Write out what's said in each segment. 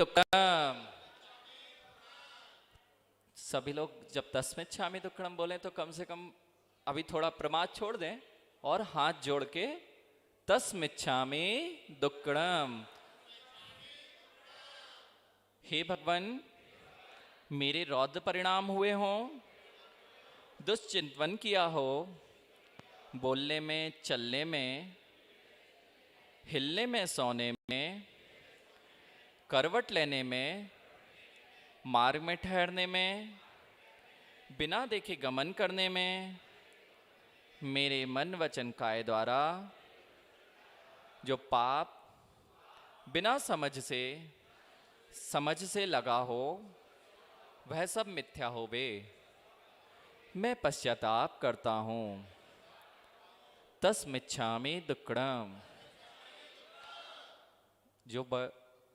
दुक्कडम। सभी लोग जब तस्मिच्छामि दुक्कडम बोले तो कम से कम अभी थोड़ा प्रमाद छोड़ दें और हाथ जोड़ के तस्मिच्छामि दुक्कडम। हे भगवान, मेरे रौद्र परिणाम हुए हों, दुष्चिंतन किया हो, बोलने में, चलने में, हिलने में, सोने में, करवट लेने में, मार्ग में ठहरने में, बिना देखे गमन करने में, मेरे मन वचन काय द्वारा जो पाप बिना समझ से लगा हो, वह सब मिथ्या होवे। मैं पश्चाताप करता हूँ। तस्मिच्छामि दुक्कडम।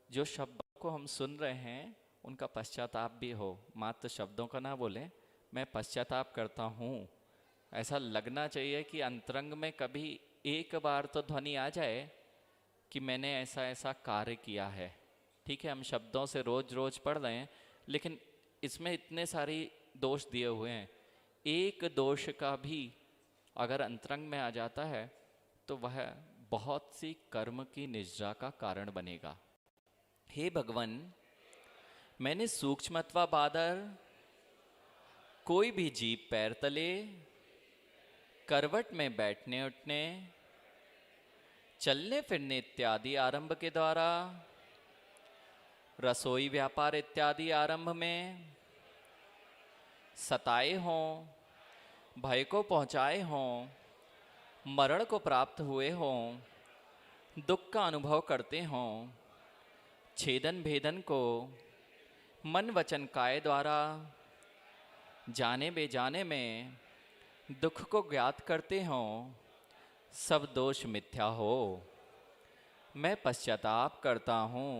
जो शब्द को हम सुन रहे हैं उनका पश्चाताप भी हो, मात्र शब्दों का ना बोले। मैं पश्चाताप करता हूँ, ऐसा लगना चाहिए कि अंतरंग में कभी एक बार तो ध्वनि आ जाए कि मैंने ऐसा ऐसा कार्य किया है। ठीक है, हम शब्दों से रोज रोज पढ़ रहे हैं, लेकिन इसमें इतने सारी दोष दिए हुए हैं। एक दोष का भी अगर अंतरंग में आ जाता है तो वह बहुत सी कर्म की निद्रा का कारण बनेगा। हे भगवान, मैंने सूक्ष्मत्वा बादर कोई भी जीव पैर तले, करवट में बैठने उठने, चलने फिरने इत्यादि आरंभ के द्वारा, रसोई व्यापार इत्यादि आरंभ में सताए हों, भय को पहुँचाए हों, मरण को प्राप्त हुए हों, दुख का अनुभव करते हों, छेदन भेदन को मन वचन काय द्वारा जाने बेजाने में दुख को ज्ञात करते हों, सब दोष मिथ्या हो। मैं पश्चाताप करता हूँ।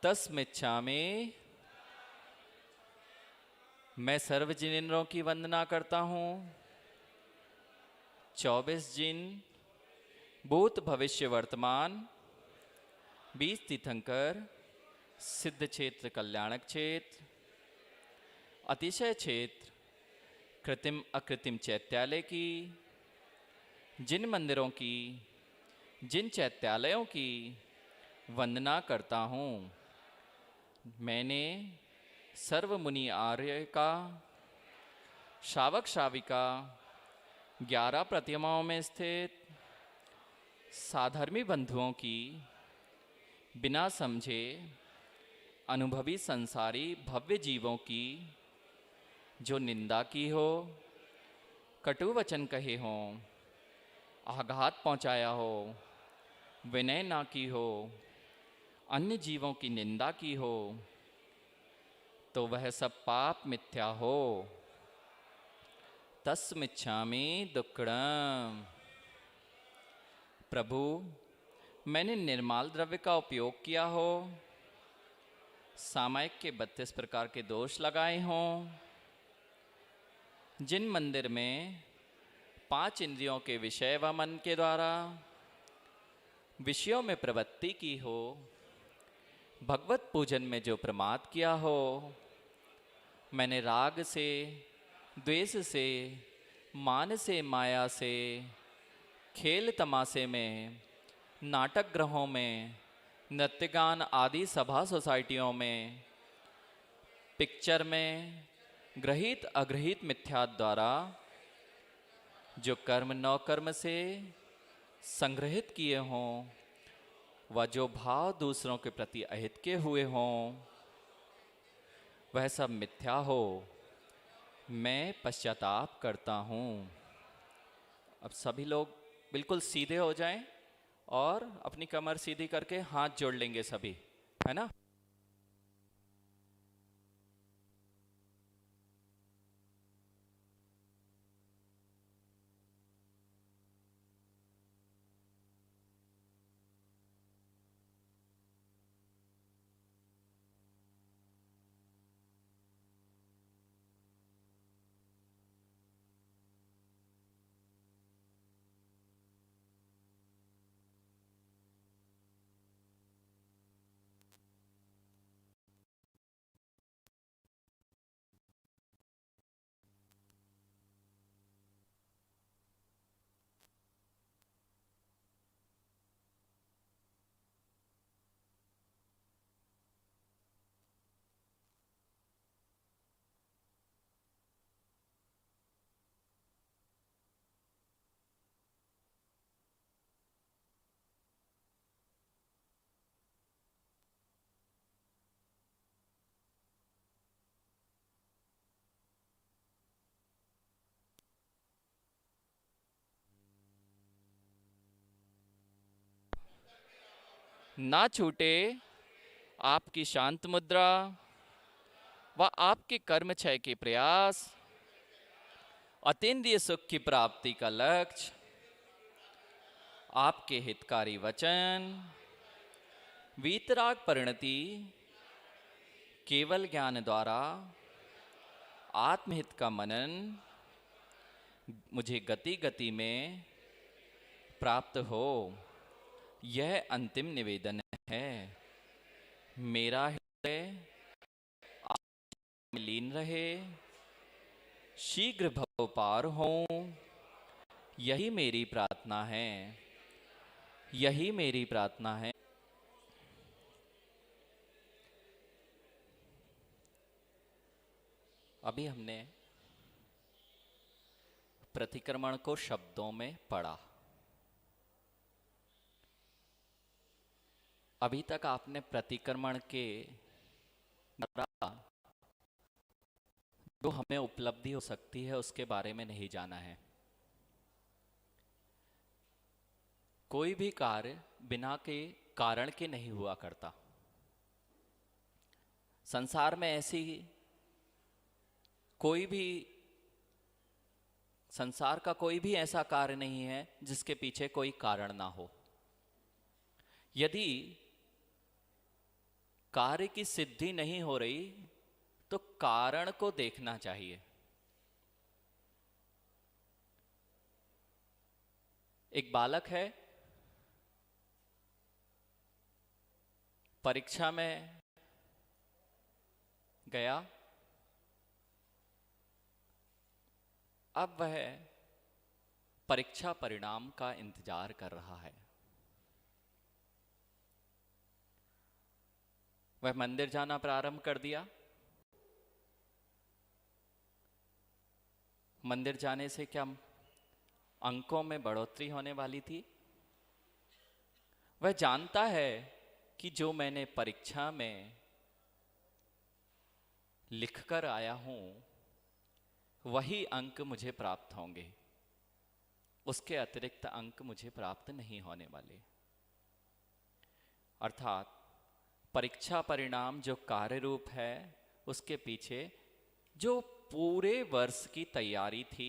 तस्मिच्छामि। मैं सर्व जिनेंद्रों की वंदना करता हूँ। 24 जिन, भूत भविष्य वर्तमान, 20 तीर्थंकर, सिद्ध क्षेत्र कल्याणक क्षेत्र, अतिशय क्षेत्र, कृत्रिम अकृत्रिम चैत्यालय की, जिन मंदिरों की, जिन चैत्यालयों की वंदना करता हूँ। मैंने सर्व मुनि आर्य का, श्रावक श्राविका, 11 प्रतिमाओं में स्थित साधर्मी बंधुओं की, बिना समझे अनुभवी संसारी भव्य जीवों की जो निंदा की हो, कटु वचन कहे हों, आघात पहुँचाया हो, विनय ना की हो, अन्य जीवों की निंदा की हो, तो वह सब पाप मिथ्या हो। तस्मिच्छामि दुक्कडम। प्रभु, मैंने निर्माल द्रव्य का उपयोग किया हो, सामायिक के 32 प्रकार के दोष लगाए हों, जिन मंदिर में 5 इंद्रियों के विषय व मन के द्वारा विषयों में प्रवृत्ति की हो, भगवत पूजन में जो प्रमाद किया हो, मैंने राग से, द्वेष से, मान से, माया से, खेल तमाशे में, नाटक ग्रहों में, नृत्यगान आदि सभा सोसाइटियों में, पिक्चर में, ग्रहित अग्रहित मिथ्या द्वारा जो कर्म नौ कर्म से संग्रहित किए हों, व जो भाव दूसरों के प्रति अहित के हुए हों, वह सब मिथ्या हो। मैं पश्चाताप करता हूँ। अब सभी लोग बिल्कुल सीधे हो जाएं और अपनी कमर सीधी करके हाथ जोड़ लेंगे सभी, है ना। ना छूटे आपकी शांत मुद्रा व आपके कर्म क्षय के प्रयास, अतीन्द्रिय सुख की प्राप्ति का लक्ष्य, आपके हितकारी वचन, वीतराग परिणति, केवल ज्ञान द्वारा आत्महित का मनन मुझे गति गति में प्राप्त हो, यह अंतिम निवेदन है। मेरा हृदय आप में लीन रहे, शीघ्र भव पार हो, यही मेरी प्रार्थना है, यही मेरी प्रार्थना है। अभी हमने प्रतिक्रमण को शब्दों में पढ़ा। अभी तक आपने प्रतिक्रमण के द्वारा जो हमें उपलब्धि हो सकती है उसके बारे में नहीं जाना है। कोई भी कार्य बिना के कारण के नहीं हुआ करता। संसार में ऐसी संसार का कोई भी ऐसा कार्य नहीं है जिसके पीछे कोई कारण ना हो। यदि कार्य की सिद्धि नहीं हो रही तो कारण को देखना चाहिए। एक बालक है, परीक्षा में गया, अब वह परीक्षा परिणाम का इंतजार कर रहा है। वह मंदिर जाना प्रारंभ कर दिया। मंदिर जाने से क्या अंकों में बढ़ोतरी होने वाली थी? वह जानता है कि जो मैंने परीक्षा में लिखकर आया हूं वही अंक मुझे प्राप्त होंगे, उसके अतिरिक्त अंक मुझे प्राप्त नहीं होने वाले। अर्थात परीक्षा परिणाम जो कार्य रूप है उसके पीछे जो पूरे वर्ष की तैयारी थी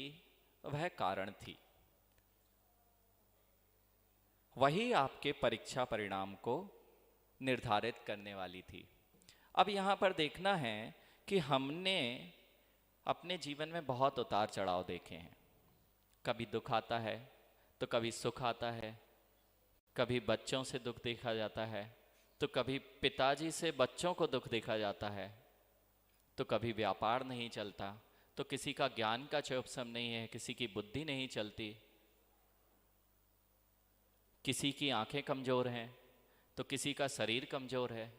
वह कारण थी। वही आपके परीक्षा परिणाम को निर्धारित करने वाली थी। अब यहाँ पर देखना है कि हमने अपने जीवन में बहुत उतार चढ़ाव देखे हैं। कभी दुख आता है तो कभी सुख आता है, कभी बच्चों से दुख देखा जाता है तो कभी पिताजी से बच्चों को दुख देखा जाता है, तो कभी व्यापार नहीं चलता, तो किसी का ज्ञान का चौपसम नहीं है, किसी की बुद्धि नहीं चलती, किसी की आंखें कमजोर हैं तो किसी का शरीर कमजोर है।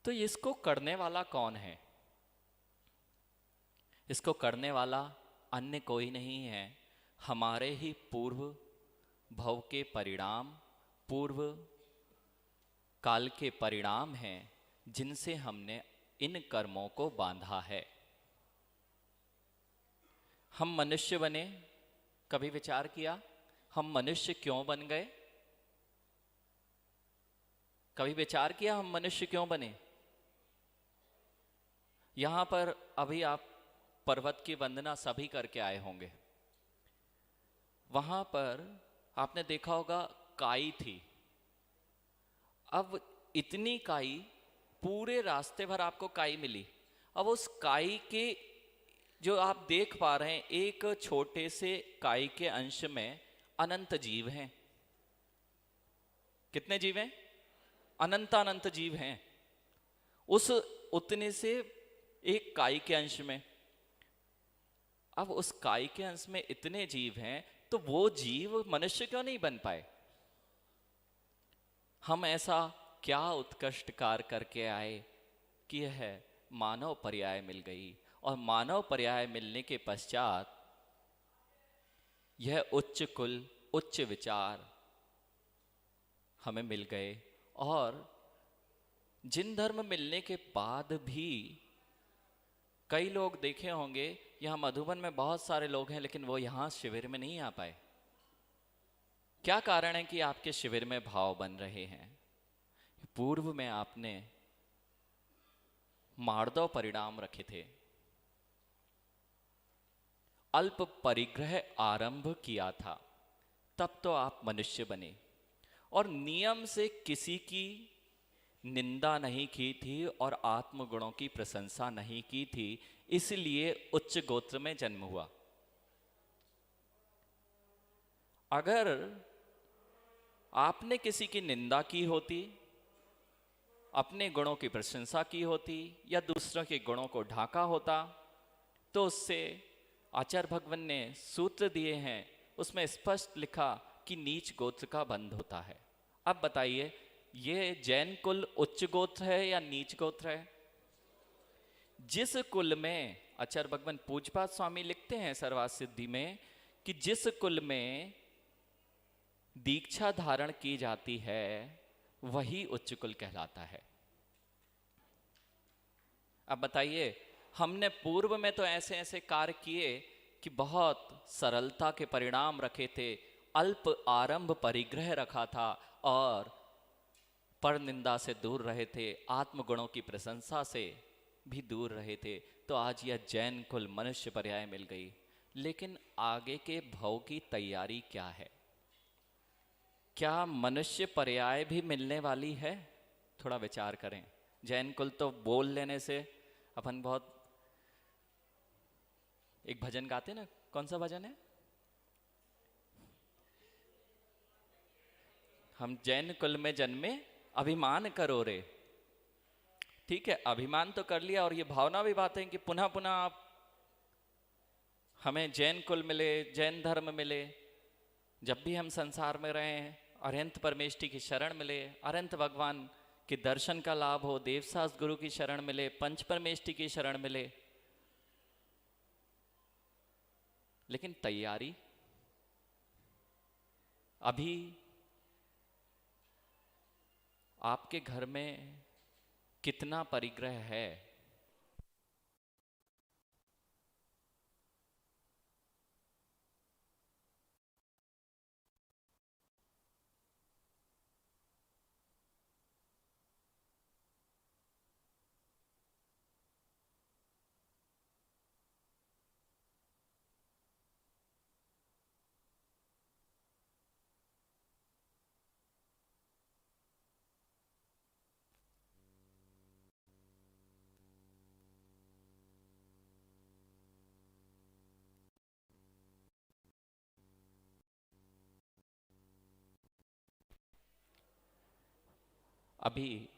तो इसको करने वाला कौन है? इसको करने वाला अन्य कोई नहीं है, हमारे ही पूर्व भव के परिणाम, पूर्व काल के परिणाम हैं जिनसे हमने इन कर्मों को बांधा है। हम मनुष्य बने, कभी विचार किया हम मनुष्य क्यों बन गए? कभी विचार किया हम मनुष्य क्यों बने? यहां पर अभी आप पर्वत की वंदना सभी करके आए होंगे। वहां पर आपने देखा होगा काई थी। अब इतनी काई, पूरे रास्ते भर आपको काई मिली। अब उस काई के जो आप देख पा रहे हैं, एक छोटे से काई के अंश में अनंत जीव हैं। कितने जीव हैं? अनंत अनंत जीव हैं उस उतने से एक काई के अंश में। अब उस काई के अंश में इतने जीव हैं तो वो जीव मनुष्य क्यों नहीं बन पाए? हम ऐसा क्या उत्कृष्ट कार्य करके आए कि यह मानव पर्याय मिल गई, और मानव पर्याय मिलने के पश्चात यह उच्च कुल, उच्च विचार हमें मिल गए। और जिन धर्म मिलने के बाद भी कई लोग देखे होंगे, यहाँ मधुबन में बहुत सारे लोग हैं लेकिन वो यहाँ शिविर में नहीं आ पाए। क्या कारण है कि आपके शिविर में भाव बन रहे हैं? पूर्व में आपने मार्दव परिणाम रखे थे, अल्प परिग्रह आरंभ किया था, तब तो आप मनुष्य बने और नियम से किसी की निंदा नहीं की थी और आत्मगुणों की प्रशंसा नहीं की थी, इसलिए उच्च गोत्र में जन्म हुआ। अगर आपने किसी की निंदा की होती, अपने गुणों की प्रशंसा की होती या दूसरों के गुणों को ढांका होता, तो उससे आचार्य भगवान ने सूत्र दिए हैं, उसमें स्पष्ट लिखा कि नीच गोत्र का बंध होता है। अब बताइए, ये जैन कुल उच्च गोत्र है या नीच गोत्र है? जिस कुल में, आचार्य भगवान पूज्यपाद स्वामी लिखते हैं सर्वार्थ सिद्धि में, कि जिस कुल में दीक्षा धारण की जाती है वही उच्च कुल कहलाता है। अब बताइए, हमने पूर्व में तो ऐसे ऐसे कार्य किए कि बहुत सरलता के परिणाम रखे थे, अल्प आरंभ परिग्रह रखा था और पर निंदा से दूर रहे थे, आत्मगुणों की प्रशंसा से भी दूर रहे थे, तो आज यह जैन कुल मनुष्य पर्याय मिल गई। लेकिन आगे के भव की तैयारी क्या है? क्या मनुष्य पर्याय भी मिलने वाली है? थोड़ा विचार करें। जैन कुल तो बोल लेने से अपन बहुत, एक भजन गाते ना, कौन सा भजन है? हम जैन कुल में जन्मे अभिमान करो रे। ठीक है, अभिमान तो कर लिया और ये भावना भी बात है कि पुनः पुनः आप हमें जैन कुल मिले, जैन धर्म मिले। जब भी हम संसार में रहे हैं, अरहंत परमेष्टि की शरण मिले, अरहंत भगवान के दर्शन का लाभ हो, देवशास्त्र गुरु की शरण मिले, पंच परमेष्टि की शरण मिले। लेकिन तैयारी अभी आपके घर में कितना परिग्रह है? अभी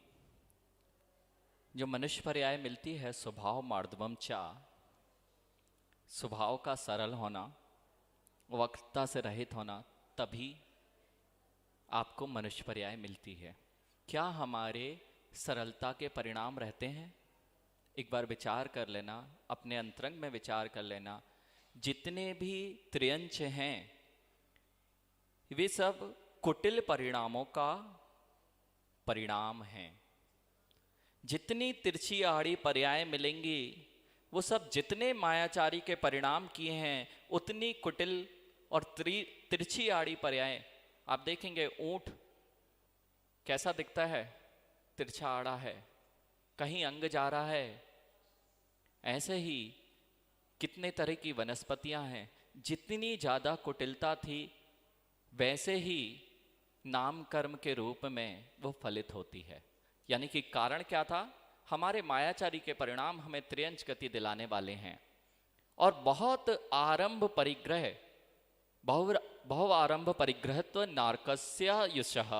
जो मनुष्य पर्याय मिलती है, स्वभाव मार्दवम चा, स्वभाव का सरल होना, वक्रता से रहित होना, तभी आपको मनुष्य पर्याय मिलती है। क्या हमारे सरलता के परिणाम रहते हैं? एक बार विचार कर लेना, अपने अंतरंग में विचार कर लेना। जितने भी त्रियंच हैं वे सब कुटिल परिणामों का परिणाम हैं। जितनी तिरछी आड़ी पर्याय मिलेंगी वो सब जितने मायाचारी के परिणाम किए हैं, उतनी कुटिल और तिरछी आड़ी पर्याय। आप देखेंगे ऊंट कैसा दिखता है, तिरछा आड़ा है, कहीं अंग जा रहा है। ऐसे ही कितने तरह की वनस्पतियां हैं, जितनी ज्यादा कुटिलता थी वैसे ही नाम कर्म के रूप में वो फलित होती है। यानी कि कारण क्या था? हमारे मायाचारी के परिणाम हमें त्रियंच गति दिलाने वाले हैं। और बहुत आरंभ परिग्रह, बहु आरंभ परिग्रहत्व नारकस्य युषः,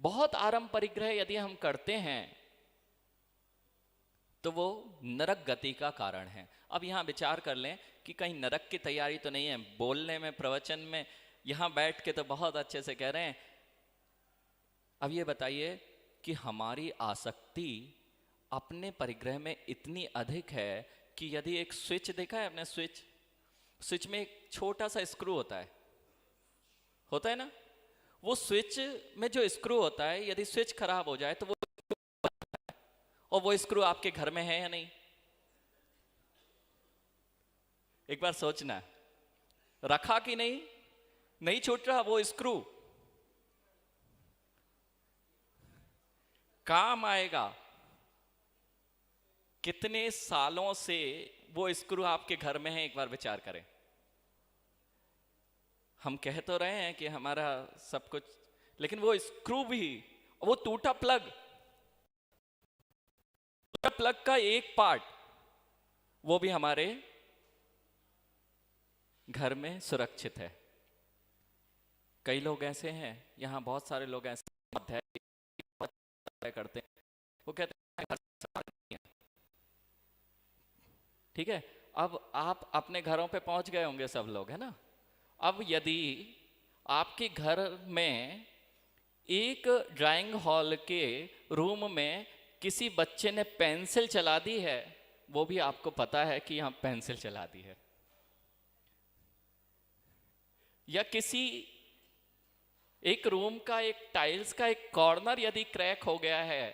बहुत आरंभ परिग्रह यदि हम करते हैं तो वो नरक गति का कारण है। अब यहां विचार कर लें कि कहीं नरक की तैयारी तो नहीं है। बोलने में, प्रवचन में, यहां बैठ के तो बहुत अच्छे से कह रहे हैं। अब ये बताइए कि हमारी आसक्ति अपने परिग्रह में इतनी अधिक है कि यदि एक स्विच देखा है आपने, स्विच में एक छोटा सा स्क्रू होता है ना, वो स्विच में जो स्क्रू होता है, यदि स्विच खराब हो जाए तो वो, और वो स्क्रू आपके घर में है या नहीं? एक बार सोचना, रखा कि नहीं? नहीं छूट रहा वो स्क्रू, काम आएगा। कितने सालों से वो स्क्रू आपके घर में है, एक बार विचार करें। हम कह तो रहे हैं कि हमारा सब कुछ, लेकिन वो स्क्रू भी, वो टूटा प्लग, प्लग का एक पार्ट, वो भी हमारे घर में सुरक्षित है। कई लोग ऐसे हैं, यहां बहुत सारे लोग ऐसे करते हैं, वो कहते हैं घर नहीं है। ठीक है, अब आप अपने घरों पे पहुंच गए होंगे सब लोग, है ना। अब यदि आपके घर में एक ड्राइंग हॉल के रूम में किसी बच्चे ने पेंसिल चला दी है, वो भी आपको पता है कि यहां पेंसिल चला दी है, या किसी एक रूम का एक टाइल्स का एक कॉर्नर यदि क्रैक हो गया है,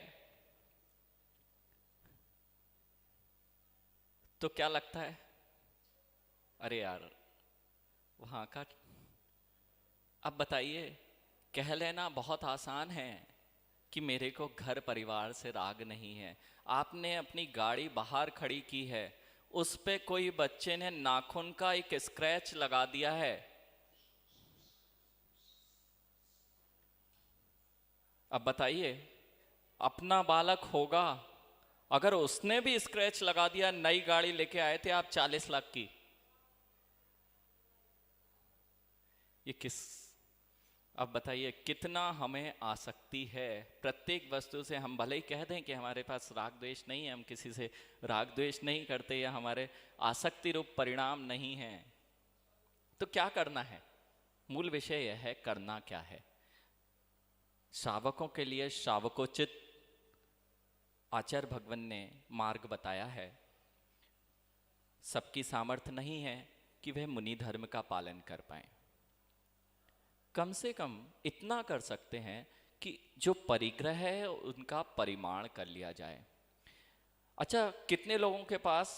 तो क्या लगता है, अरे यार वहां का। अब बताइए, कह लेना बहुत आसान है कि मेरे को घर परिवार से राग नहीं है। आपने अपनी गाड़ी बाहर खड़ी की है, उस पे कोई बच्चे ने नाखून का एक स्क्रैच लगा दिया है, अब बताइए, अपना बालक होगा, अगर उसने भी स्क्रैच लगा दिया, नई गाड़ी लेके आए थे आप 40 लाख की, ये किस, अब बताइए कितना हमें आसक्ति है प्रत्येक वस्तु से। हम भले ही कह दें कि हमारे पास राग द्वेष नहीं है, हम किसी से राग द्वेष नहीं करते, या हमारे आसक्ति रूप परिणाम नहीं है, तो क्या करना है? मूल विषय यह है, करना क्या है। श्रावकों के लिए श्रावकोचित आचार्य भगवान ने मार्ग बताया है। सबकी सामर्थ्य नहीं है कि वह मुनि धर्म का पालन कर पाए, कम से कम इतना कर सकते हैं कि जो परिग्रह है उनका परिमाण कर लिया जाए। अच्छा, कितने लोगों के पास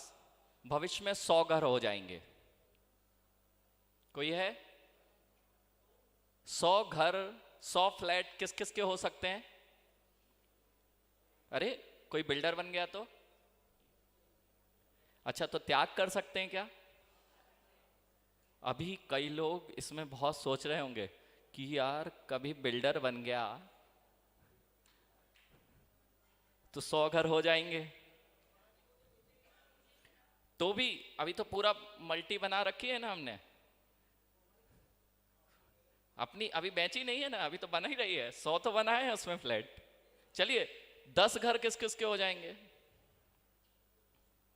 भविष्य में 100 घर हो जाएंगे? कोई है? 100 घर, 100 फ्लैट किस किस के हो सकते हैं? अरे कोई बिल्डर बन गया तो? अच्छा, तो त्याग कर सकते हैं क्या? अभी कई लोग इसमें बहुत सोच रहे होंगे कि यार कभी बिल्डर बन गया तो 100 घर हो जाएंगे, तो भी अभी तो पूरा मल्टी बना रखी है ना हमने, अपनी अभी बेची नहीं है ना, अभी तो बना ही रही है। 100 तो बना है उसमें फ्लैट। चलिए 10 घर किस किस के हो जाएंगे?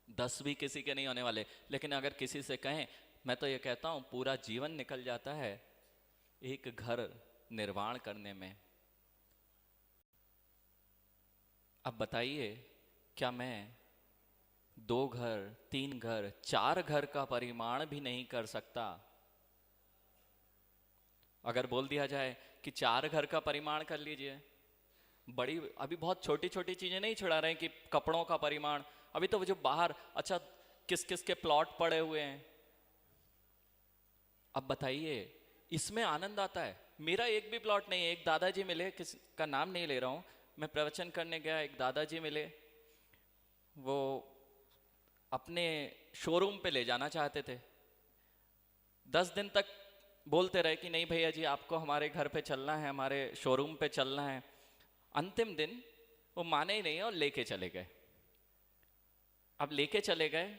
10 भी किसी के नहीं होने वाले, लेकिन अगर किसी से कहें, मैं तो ये कहता हूं पूरा जीवन निकल जाता है एक घर निर्माण करने में। अब बताइए, क्या मैं 2 घर, 3 घर, 4 घर का परिमाण भी नहीं कर सकता? अगर बोल दिया जाए कि 4 घर का परिमाण कर लीजिए, बड़ी अभी बहुत छोटी छोटी चीजें नहीं छुड़ा रहे हैं कि कपड़ों का परिमाण, अभी तो वो जो बाहर, अच्छा किस किस के प्लॉट पड़े हुए हैं। अब बताइए, इसमें आनंद आता है। मेरा एक भी प्लॉट नहीं है। एक दादाजी मिले, किसी का नाम नहीं ले रहा हूं, मैं प्रवचन करने गया, एक दादाजी मिले, वो अपने शोरूम पे ले जाना चाहते थे। 10 दिन तक बोलते रहे कि नहीं भैया जी, आपको हमारे घर पे चलना है, हमारे शोरूम पे चलना है। अंतिम दिन वो माने ही नहीं और लेके चले गए। अब लेके चले गए,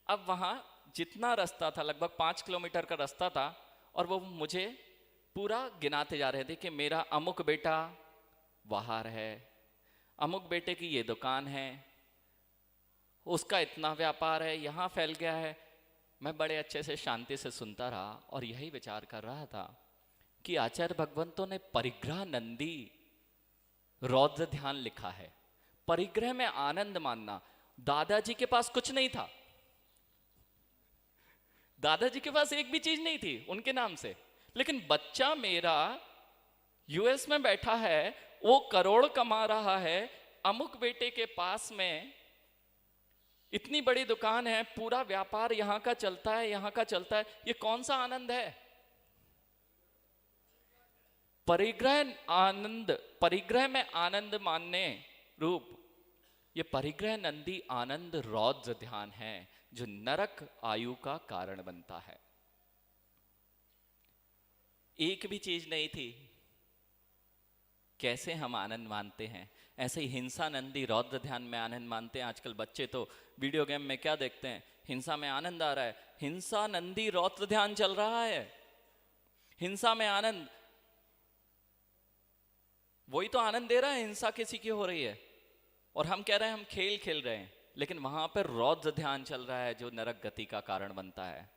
अब वहां जितना रास्ता था, लगभग 5 किलोमीटर का रास्ता था, और वो मुझे पूरा गिनाते जा रहे थे कि मेरा अमुक बेटा बाहर है, अमुक बेटे की ये दुकान है, उसका इतना व्यापार है, यहां फैल गया है। मैं बड़े अच्छे से शांति से सुनता रहा और यही विचार कर रहा था कि आचार्य भगवंतों ने परिग्रह नंदी रौद्र ध्यान लिखा है। परिग्रह में आनंद मानना। दादाजी के पास कुछ नहीं था, दादाजी के पास एक भी चीज नहीं थी उनके नाम से, लेकिन बच्चा मेरा यूएस में बैठा है, वो करोड़ कमा रहा है, अमुक बेटे के पास में इतनी बड़ी दुकान है, पूरा व्यापार यहां का चलता है, यहां का चलता है। ये कौन सा आनंद है? परिग्रह आनंद, परिग्रह में आनंद मानने रूप ये परिग्रह नंदी आनंद रौद्र ध्यान है जो नरक आयु का कारण बनता है। एक भी चीज नहीं थी, कैसे हम आनंद मानते हैं, ऐसे ही हिंसा नंदी रौद्र ध्यान में आनंद मानते हैं। आजकल बच्चे तो वीडियो गेम में क्या देखते हैं, हिंसा में आनंद आ रहा है, हिंसा नंदी रौद्र ध्यान चल रहा है। हिंसा में आनंद, वही तो आनंद दे रहा है, हिंसा किसी की हो रही है और हम कह रहे हैं हम खेल खेल रहे हैं, लेकिन वहां पर रौद्र ध्यान चल रहा है जो नरक गति का कारण बनता है।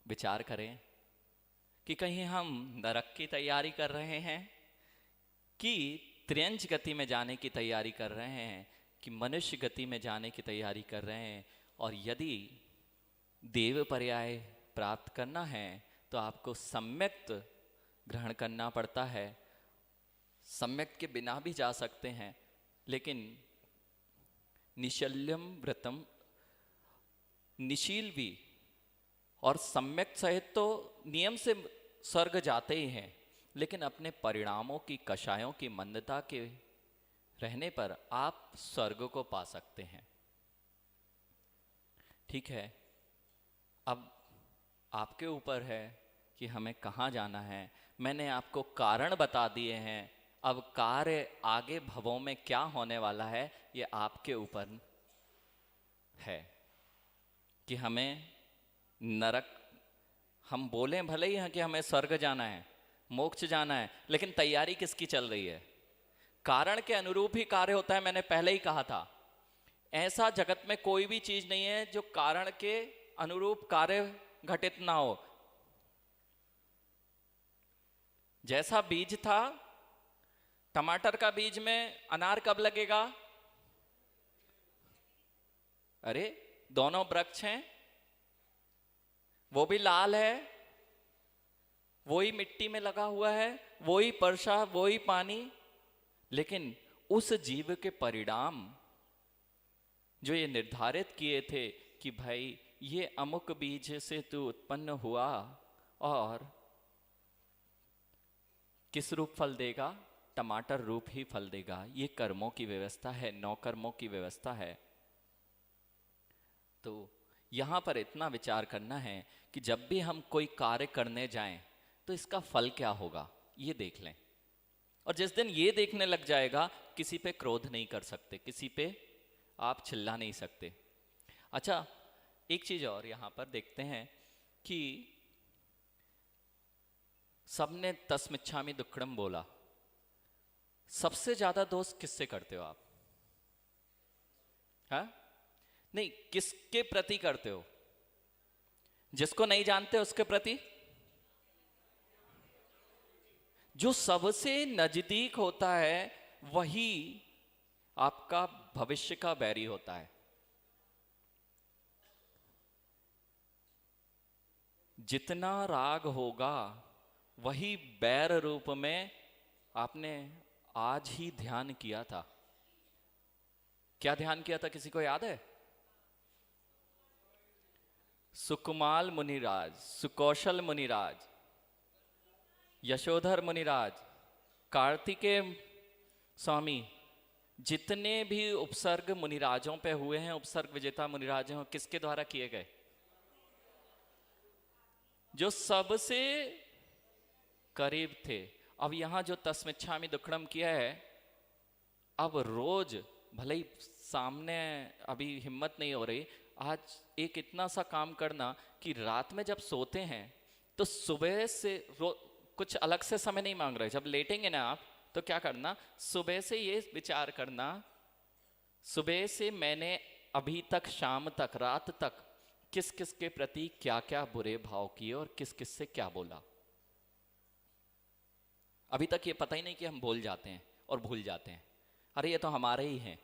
विचार करें कि कहीं हम नरक की तैयारी कर रहे हैं कि त्रियंच गति में जाने की तैयारी कर रहे हैं कि मनुष्य गति में जाने की तैयारी कर रहे हैं। और यदि देव पर्याय प्राप्त करना है तो आपको सम्यक्त ग्रहण करना पड़ता है। सम्यक्त के बिना भी जा सकते हैं, लेकिन निशल्यम व्रतम, निशील भी और सम्यक सहित तो नियम से स्वर्ग जाते ही हैं, लेकिन अपने परिणामों की, कषायों की मंदता के रहने पर आप स्वर्ग को पा सकते हैं। ठीक है, अब आपके ऊपर है कि हमें कहाँ जाना है। मैंने आपको कारण बता दिए हैं, अब कार्य आगे भवों में क्या होने वाला है ये आपके ऊपर है कि हमें नरक, हम बोले भले ही हैं कि हमें स्वर्ग जाना है, मोक्ष जाना है, लेकिन तैयारी किसकी चल रही है? कारण के अनुरूप ही कार्य होता है। मैंने पहले ही कहा था, ऐसा जगत में कोई भी चीज नहीं है जो कारण के अनुरूप कार्य घटित ना हो। जैसा बीज था, टमाटर का बीज में अनार कब लगेगा? अरे दोनों वृक्ष हैं, वो भी लाल है, वही मिट्टी में लगा हुआ है, वही वर्षा, वही पानी, लेकिन उस जीव के परिणाम जो ये निर्धारित किए थे कि भाई ये अमुक बीज से तू उत्पन्न हुआ और किस रूप फल देगा? टमाटर रूप ही फल देगा। ये कर्मों की व्यवस्था है, 9 कर्मों की व्यवस्था है। तो यहां पर इतना विचार करना है कि जब भी हम कोई कार्य करने जाएं तो इसका फल क्या होगा ये देख लें। और जिस दिन ये देखने लग जाएगा, किसी पे क्रोध नहीं कर सकते, किसी पे आप चिल्ला नहीं सकते। अच्छा, एक चीज और यहां पर देखते हैं कि सबने तस्मिच्छामि दुक्कडम बोला, सबसे ज्यादा दोष किससे करते हो आप? हाँ नहीं, किसके प्रति करते हो? जिसको नहीं जानते उसके प्रति? जो सबसे नजदीक होता है वही आपका भविष्य का बैरी होता है। जितना राग होगा वही बैर रूप में आपने आज ही ध्यान किया था। क्या ध्यान किया था, किसी को याद है? सुकुमाल मुनिराज, सुकौशल मुनिराज, यशोधर मुनिराज, कार्तिकेय स्वामी, जितने भी उपसर्ग मुनिराजों पे हुए हैं, उपसर्ग विजेता मुनिराज हैं, किसके द्वारा किए गए? जो सबसे करीब थे। अब यहां जो तस्मिच्छामि दुक्कडम किया है, अब रोज भले ही सामने अभी हिम्मत नहीं हो रही, आज एक इतना सा काम करना कि रात में जब सोते हैं तो सुबह से कुछ अलग से समय नहीं मांग रहे। जब लेटेंगे ना आप तो क्या करना, सुबह से ये विचार करना, सुबह से मैंने अभी तक, शाम तक, रात तक किस किस के प्रति क्या क्या बुरे भाव किए और किस किस से क्या बोला। अभी तक ये पता ही नहीं कि हम बोल जाते हैं और भूल जाते हैं। अरे ये तो हमारे ही हैं,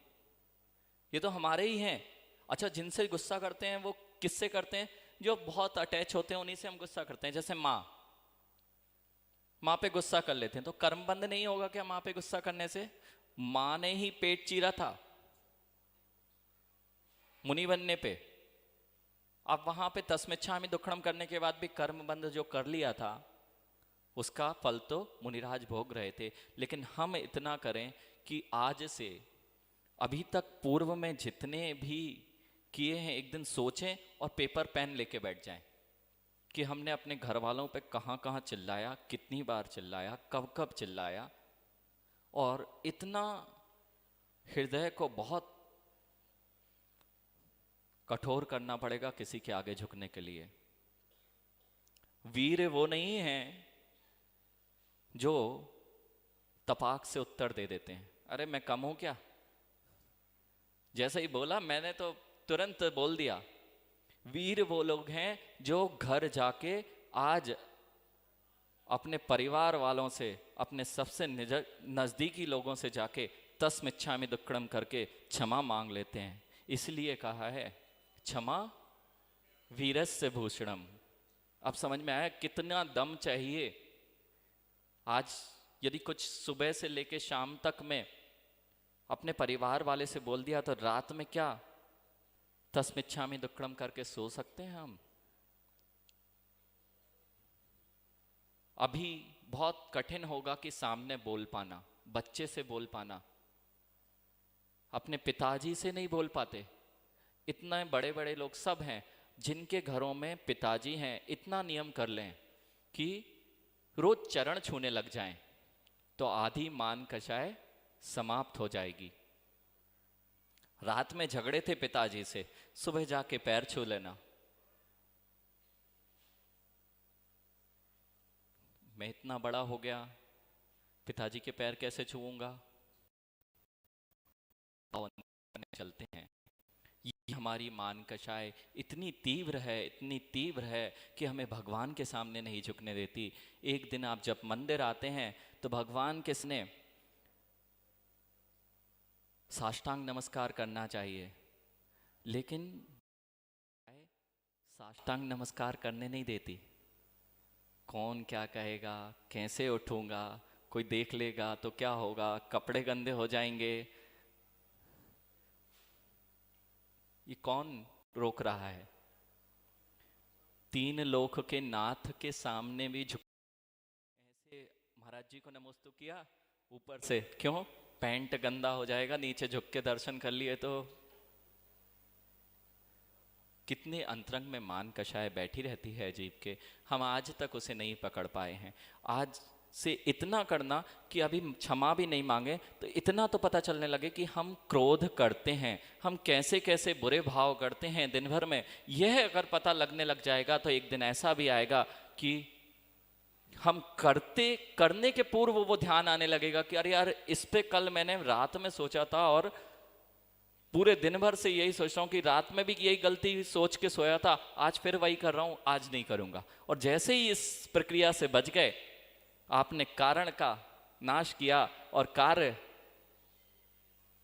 ये तो हमारे ही हैं। अच्छा, जिनसे गुस्सा करते हैं वो किससे करते हैं? जो बहुत अटैच होते हैं उन्हीं से हम गुस्सा करते हैं। जैसे माँ पे गुस्सा कर लेते हैं तो कर्म बंद नहीं होगा क्या माँ पे गुस्सा करने से? माँ ने ही पेट चीरा था मुनि बनने पे, अब वहां पे तस्मिच्छामि दुक्कडम करने के बाद भी कर्म बंध जो कर लिया था उसका फल तो मुनिराज भोग रहे थे। लेकिन हम इतना करें कि आज से अभी तक पूर्व में जितने भी किए हैं एक दिन सोचें और पेपर पेन लेके बैठ जाएं कि हमने अपने घर वालों पे कहाँ कहाँ चिल्लाया, कितनी बार चिल्लाया, कब कब चिल्लाया। और इतना हृदय को बहुत कठोर करना पड़ेगा किसी के आगे झुकने के लिए। वीर वो नहीं है जो तपाक से उत्तर दे देते हैं, अरे मैं कम हूं क्या, जैसे ही बोला मैंने तो तुरंत बोल दिया। वीर वो लोग हैं जो घर जाके आज अपने परिवार वालों से, अपने सबसे नजदीकी लोगों से जाके तस्मिच्छामि दुक्कडम करके क्षमा मांग लेते हैं। इसलिए कहा है क्षमा वीरस्य भूषणम। अब समझ में आया कितना दम चाहिए। आज यदि कुछ सुबह से लेके शाम तक में अपने परिवार वाले से बोल दिया तो रात में क्या तस्मिच्छामि दुक्कडम करके सो सकते हैं हम? अभी बहुत कठिन होगा कि सामने बोल पाना, बच्चे से बोल पाना। अपने पिताजी से नहीं बोल पाते। इतने बड़े बड़े लोग सब हैं जिनके घरों में पिताजी हैं, इतना नियम कर लें कि रोज चरण छूने लग जाएं तो आधी मान कषाय समाप्त हो जाएगी। रात में झगड़े थे पिताजी से, सुबह जाके पैर छू लेना। मैं इतना बड़ा हो गया, पिताजी के पैर कैसे छूऊंगा? चलते हैं। ये हमारी मान कषाय इतनी तीव्र है, इतनी तीव्र है कि हमें भगवान के सामने नहीं झुकने देती। एक दिन आप जब मंदिर आते हैं तो भगवान किसने साष्टांग नमस्कार करना चाहिए, लेकिन साष्टांग नमस्कार करने नहीं देती। कौन क्या कहेगा, कैसे उठूंगा, कोई देख लेगा तो क्या होगा, कपड़े गंदे हो जाएंगे, ये कौन रोक रहा है? तीन लोक के नाथ के सामने भी झुक ऐसे महाराज जी को नमोस्तु किया ऊपर से, क्यों? पैंट गंदा हो जाएगा, नीचे झुक के दर्शन कर लिए तो। कितने अंतरंग में मान कषाय बैठी रहती है जीव के, हम आज तक उसे नहीं पकड़ पाए हैं। आज से इतना करना कि अभी क्षमा भी नहीं मांगे तो इतना तो पता चलने लगे कि हम क्रोध करते हैं, हम कैसे कैसे बुरे भाव करते हैं दिन भर में। यह अगर पता लगने लग जाएगा तो एक दिन ऐसा भी आएगा कि हम करने के पूर्व वो ध्यान आने लगेगा कि अरे यार इस पे कल मैंने रात में सोचा था और पूरे दिन भर से यही सोच रहा हूँ कि रात में भी यही गलती सोच के सोया था, आज फिर वही कर रहा हूँ, आज नहीं करूँगा। और जैसे ही इस प्रक्रिया से बच गए, आपने कारण का नाश किया और कार्य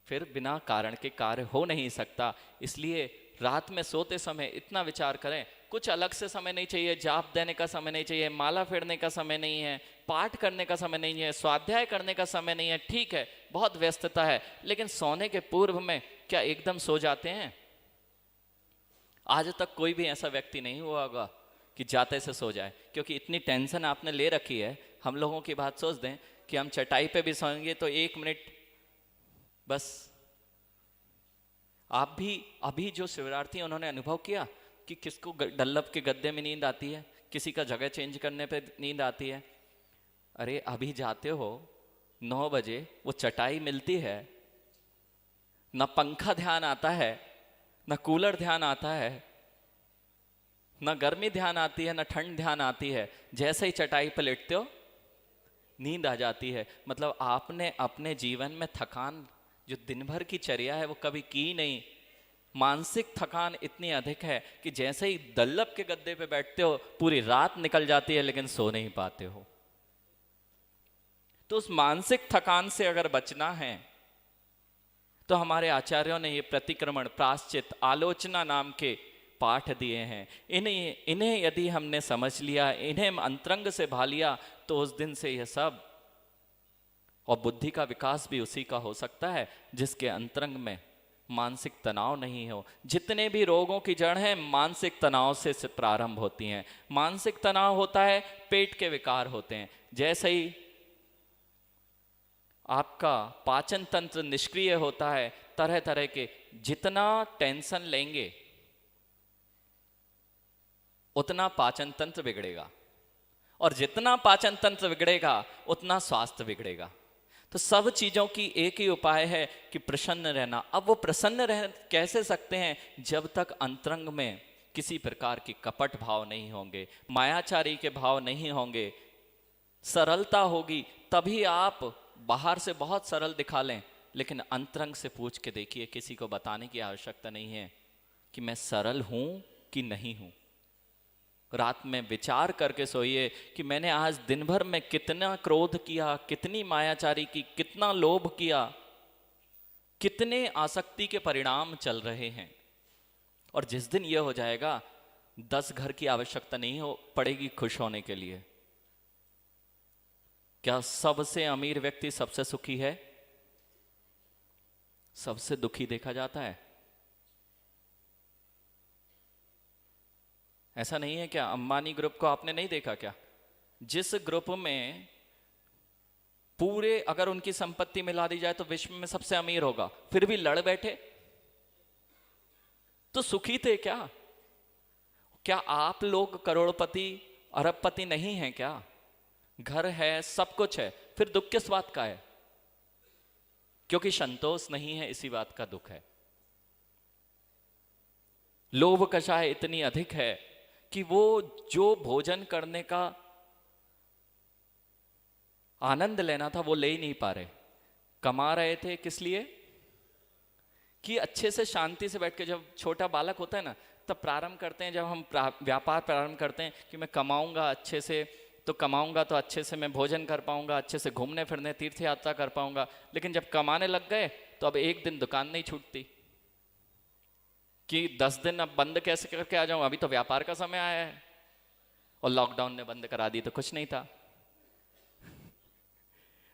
फिर बिना कारण के कार्य हो नहीं सकता। इसलिए रात में सोते समय इतना विचार करें, कुछ अलग से समय नहीं चाहिए, जाप देने का समय नहीं चाहिए, माला फेरने का समय नहीं है, पाठ करने का समय नहीं है, स्वाध्याय करने का समय नहीं है। ठीक है, बहुत व्यस्तता है, लेकिन सोने के पूर्व में क्या एकदम सो जाते हैं? आज तक कोई भी ऐसा व्यक्ति नहीं हुआ होगा कि जाते से सो जाए, क्योंकि इतनी टेंशन आपने ले रखी है। हम लोगों की बात सोच दें कि हम चटाई पे भी सोएंगे तो 1 मिनट बस। आप भी अभी जो शिवरार्थी हैं उन्होंने अनुभव किया कि किसको डल्लब के गद्दे में नींद आती है, किसी का जगह चेंज करने पे नींद आती है। अरे अभी जाते हो 9 बजे, वो चटाई मिलती है, ना पंखा ध्यान आता है, ना कूलर ध्यान आता है, ना गर्मी ध्यान आती है, ना ठंड ध्यान आती है। जैसे ही चटाई पर लेटते हो नींद आ जाती है। मतलब आपने अपने जीवन में थकान जो दिन भर की चर्या है वो कभी की नहीं। मानसिक थकान इतनी अधिक है कि जैसे ही दल्लभ के गद्दे पे बैठते हो पूरी रात निकल जाती है, लेकिन सो नहीं पाते हो। तो उस मानसिक थकान से अगर बचना है तो हमारे आचार्यों ने ये प्रतिक्रमण, प्रायश्चित, आलोचना नाम के पाठ दिए हैं। इन्हें यदि हमने समझ लिया, इन्हें अंतरंग से भा लिया, तो उस दिन से यह सब, और बुद्धि का विकास भी उसी का हो सकता है जिसके अंतरंग में मानसिक तनाव नहीं हो। जितने भी रोगों की जड़ है मानसिक तनाव से प्रारंभ होती हैं। मानसिक तनाव होता है, पेट के विकार होते हैं। जैसे ही आपका पाचन तंत्र निष्क्रिय होता है, तरह तरह के, जितना टेंशन लेंगे उतना पाचन तंत्र बिगड़ेगा, और जितना पाचन तंत्र बिगड़ेगा उतना स्वास्थ्य बिगड़ेगा। तो सब चीजों की एक ही उपाय है कि प्रसन्न रहना। अब वो प्रसन्न रह कैसे सकते हैं? जब तक अंतरंग में किसी प्रकार की कपट भाव नहीं होंगे, मायाचारी के भाव नहीं होंगे, सरलता होगी, तभी आप बाहर से बहुत सरल दिखा लें, लेकिन अंतरंग से पूछ के देखिए, किसी को बताने की आवश्यकता नहीं है कि मैं सरल हूं कि नहीं हूं। रात में विचार करके सोइए कि मैंने आज दिन भर में कितना क्रोध किया, कितनी मायाचारी की, कितना लोभ किया, कितने आसक्ति के परिणाम चल रहे हैं। और जिस दिन यह हो जाएगा, 10 घर की आवश्यकता नहीं हो पड़ेगी खुश होने के लिए। क्या सबसे अमीर व्यक्ति सबसे सुखी है? सबसे दुखी देखा जाता है। ऐसा नहीं है क्या? अंबानी ग्रुप को आपने नहीं देखा क्या? जिस ग्रुप में पूरे, अगर उनकी संपत्ति मिला दी जाए तो विश्व में सबसे अमीर होगा, फिर भी लड़ बैठे, तो सुखी थे क्या? क्या आप लोग करोड़पति अरबपति नहीं हैं क्या? घर है, सब कुछ है, फिर दुख किस बात का है? क्योंकि संतोष नहीं है, इसी बात का दुख है। लोभ कषाय इतनी अधिक है कि वो जो भोजन करने का आनंद लेना था वो ले ही नहीं पा रहे। कमा रहे थे किस लिए? कि अच्छे से शांति से बैठ के, जब छोटा बालक होता है ना, तब प्रारंभ करते हैं, जब हम व्यापार प्रारंभ करते हैं कि मैं कमाऊंगा अच्छे से, तो कमाऊंगा तो अच्छे से मैं भोजन कर पाऊंगा, अच्छे से घूमने फिरने तीर्थ यात्रा कर पाऊंगा। लेकिन जब कमाने लग गए तो अब एक दिन दुकान नहीं छूटती कि 10 दिन अब बंद कैसे करके आ जाऊं, अभी तो व्यापार का समय आया है, और लॉकडाउन ने बंद करा दी तो कुछ नहीं था।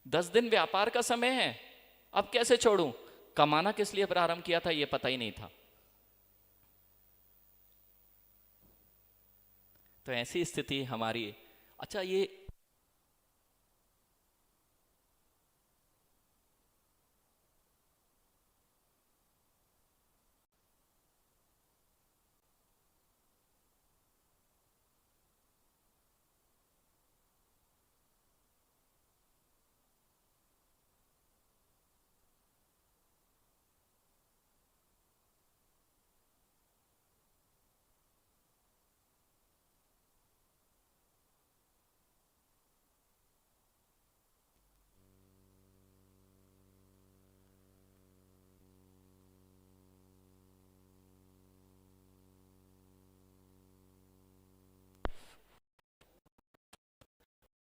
10 दिन व्यापार का समय है, अब कैसे छोड़ूं? कमाना किस लिए प्रारंभ किया था ये पता ही नहीं था। तो ऐसी स्थिति हमारी। अच्छा, ये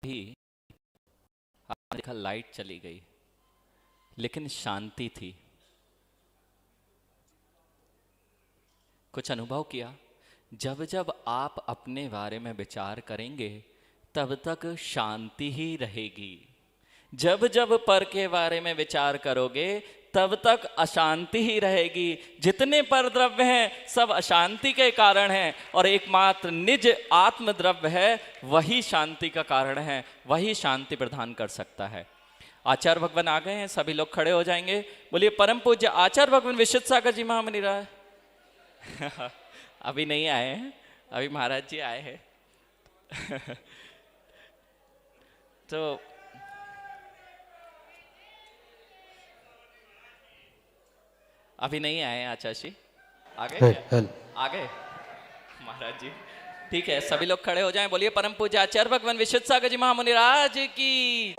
भी आपने देखा लाइट चली गई, लेकिन शांति थी। कुछ अनुभव किया? जब जब आप अपने बारे में विचार करेंगे तब तक शांति ही रहेगी। जब जब पर के बारे में विचार करोगे तब तक अशांति ही रहेगी। जितने पर द्रव्य हैं सब अशांति के कारण हैं, और एकमात्र निज आत्म द्रव्य है वही शांति का कारण है, वही शांति प्रदान कर सकता है। आचार्य भगवान आ गए हैं, सभी लोग खड़े हो जाएंगे। बोलिए परम पूज्य आचार्य भगवान विशुद्ध सागर जी महामुनि राय। अभी नहीं आए हैं, अभी महाराज जी आए हैं। तो अभी नहीं आए आचार्य जी, आ गए क्या? आ गए महाराज जी। ठीक है, सभी लोग खड़े हो जाएं। बोलिए परम पूज्य आचार्य भगवान विशुद्ध सागर जी महामुनि राज की।